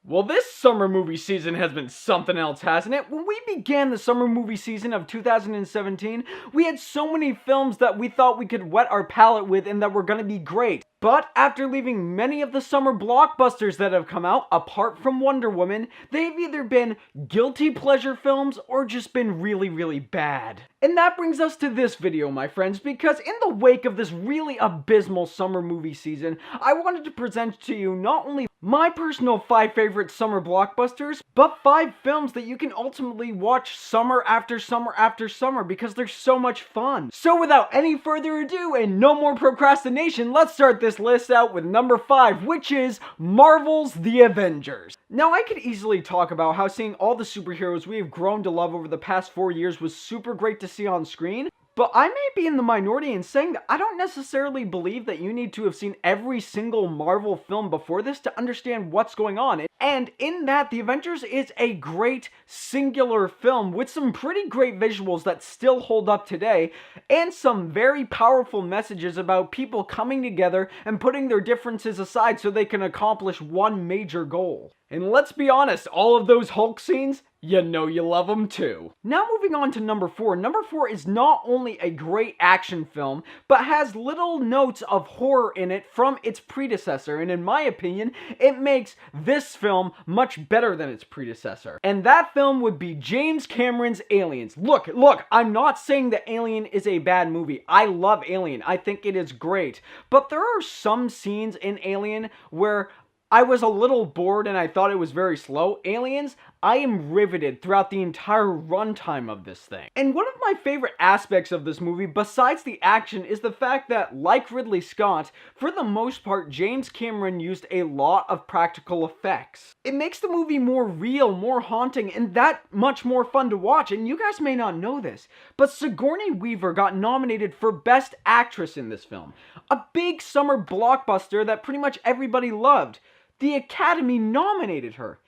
Well, this summer movie season has been something else, hasn't it? When we began the summer movie season of 2017, we had so many films that we thought we could whet our palate with and that were gonna be great. But after leaving many of the summer blockbusters that have come out, apart from Wonder Woman, they've either been guilty pleasure films or just been really, really bad. And that brings us to this video, my friends, because in the wake of this really abysmal summer movie season, I wanted to present to you not only my personal 5 favorite summer blockbusters, but 5 films that you can ultimately watch summer after summer after summer because they're so much fun. So without any further ado and no more procrastination, let's start this list out with number 5, which is Marvel's The Avengers. Now, I could easily talk about how seeing all the superheroes we have grown to love over the past 4 years was super great to see on screen, but I may be in the minority in saying that I don't necessarily believe that you need to have seen every single Marvel film before this to understand what's going on. And in that, The Avengers is a great singular film with some pretty great visuals that still hold up today, and some very powerful messages about people coming together and putting their differences aside so they can accomplish one major goal. And let's be honest, all of those Hulk scenes, you know you love them too. Now moving on to number 4. Number 4 is not only a great action film, but has little notes of horror in it from its predecessor, and in my opinion, it makes this film much better than its predecessor. And that film would be James Cameron's Aliens. Look, I'm not saying that Alien is a bad movie. I love Alien. I think it is great. But there are some scenes in Alien where I was a little bored and I thought it was very slow. Aliens, I am riveted throughout the entire runtime of this thing. And one of my favorite aspects of this movie, besides the action, is the fact that, like Ridley Scott, for the most part, James Cameron used a lot of practical effects. It makes the movie more real, more haunting, and that much more fun to watch. And you guys may not know this, but Sigourney Weaver got nominated for Best Actress in this film. A big summer blockbuster that pretty much everybody loved. The Academy nominated her.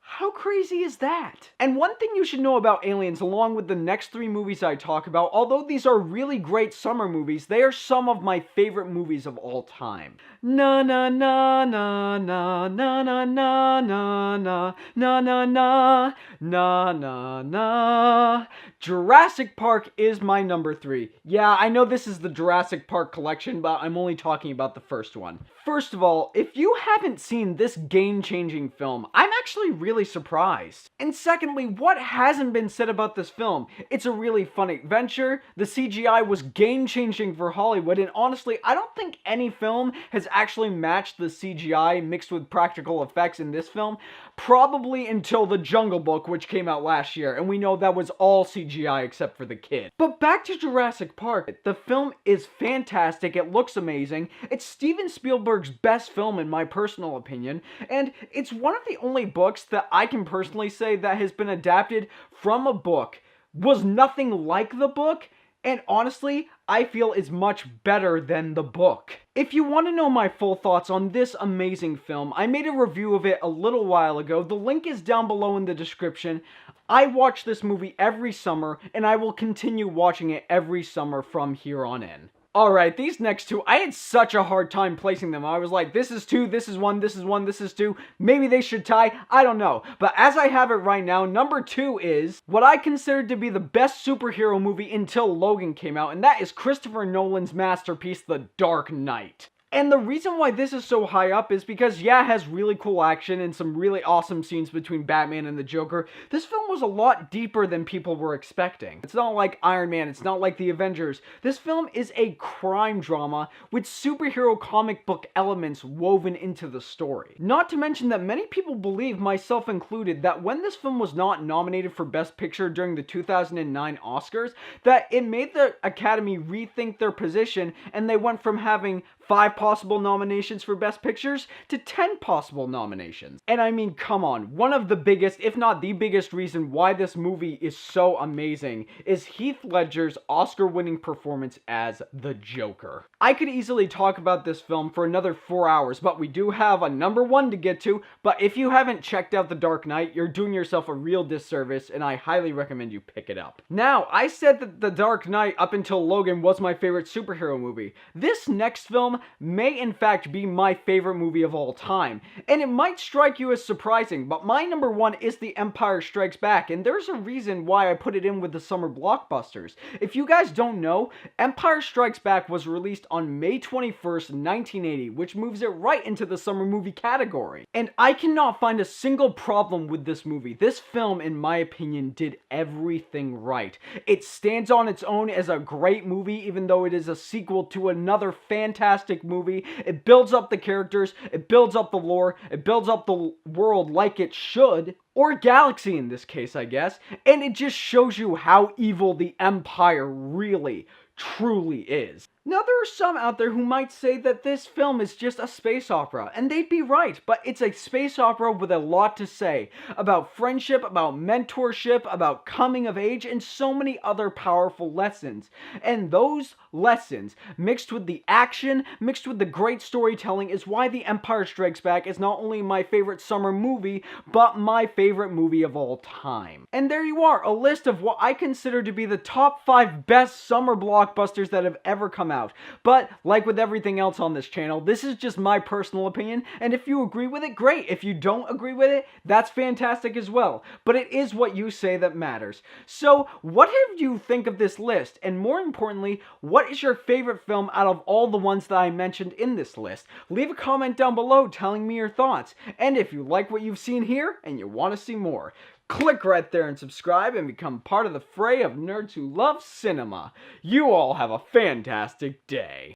How crazy is that? And one thing you should know about Aliens, along with the next 3 movies I talk about, although these are really great summer movies, they are some of my favorite movies of all time. Na na na na na na na na na na na na na na na na. Jurassic Park is my number 3. Yeah, I know this is the Jurassic Park collection, but I'm only talking about the first one. First of all, if you haven't seen this game-changing film, I'm actually really surprised. And secondly, what hasn't been said about this film? It's a really fun adventure, the CGI was game-changing for Hollywood, and honestly, I don't think any film has actually matched the CGI mixed with practical effects in this film, probably until The Jungle Book, which came out last year, and we know that was all CGI except for the kid. But back to Jurassic Park, the film is fantastic, it looks amazing, it's Steven Spielberg's best film in my personal opinion, and it's one of the only books that I can personally say that has been adapted from a book, was nothing like the book, and honestly, I feel is much better than the book. If you want to know my full thoughts on this amazing film, I made a review of it a little while ago. The link is down below in the description. I watch this movie every summer, and I will continue watching it every summer from here on in. Alright, these next 2, I had such a hard time placing them. I was like, this is 2, this is 1, this is 1, this is 2. Maybe they should tie, I don't know. But as I have it right now, number 2 is what I considered to be the best superhero movie until Logan came out, and that is Christopher Nolan's masterpiece, The Dark Knight. And the reason why this is so high up is because, yeah, it has really cool action and some really awesome scenes between Batman and the Joker. This film was a lot deeper than people were expecting. It's not like Iron Man, it's not like the Avengers. This film is a crime drama with superhero comic book elements woven into the story. Not to mention that many people believe, myself included, that when this film was not nominated for Best Picture during the 2009 Oscars, that it made the Academy rethink their position, and they went from having 5 possible nominations for Best Pictures to 10 possible nominations. And I mean, come on, one of the biggest, if not the biggest reason why this movie is so amazing is Heath Ledger's Oscar-winning performance as the Joker. I could easily talk about this film for another 4 hours, but we do have a number 1 to get to, but if you haven't checked out The Dark Knight, you're doing yourself a real disservice, and I highly recommend you pick it up. Now, I said that The Dark Knight up until Logan was my favorite superhero movie. This next film may in fact be my favorite movie of all time. And it might strike you as surprising, but my number one is The Empire Strikes Back, and there's a reason why I put it in with the summer blockbusters. If you guys don't know, Empire Strikes Back was released on May 21st, 1980, which moves it right into the summer movie category. And I cannot find a single problem with this movie. This film, in my opinion, did everything right. It stands on its own as a great movie, even though it is a sequel to another fantastic movie. It builds up the characters, it builds up the lore, it builds up the world like it should. Or galaxy in this case, I guess. And it just shows you how evil the Empire really, truly is. Now, there are some out there who might say that this film is just a space opera, and they'd be right, but it's a space opera with a lot to say about friendship, about mentorship, about coming of age, and so many other powerful lessons. And those lessons, mixed with the action, mixed with the great storytelling, is why The Empire Strikes Back is not only my favorite summer movie, but my favorite movie of all time. And there you are, a list of what I consider to be the top 5 best summer blockbusters that have ever come out. But like with everything else on this channel, this is just my personal opinion, and if you agree with it, great. If you don't agree with it, that's fantastic as well. But it is what you say that matters. So what have you think of this list? And more importantly, what is your favorite film out of all the ones that I mentioned in this list? Leave a comment down below telling me your thoughts. And if you like what you've seen here and you want to see more, click right there and subscribe and become part of the fray of nerds who love cinema. You all have a fantastic day.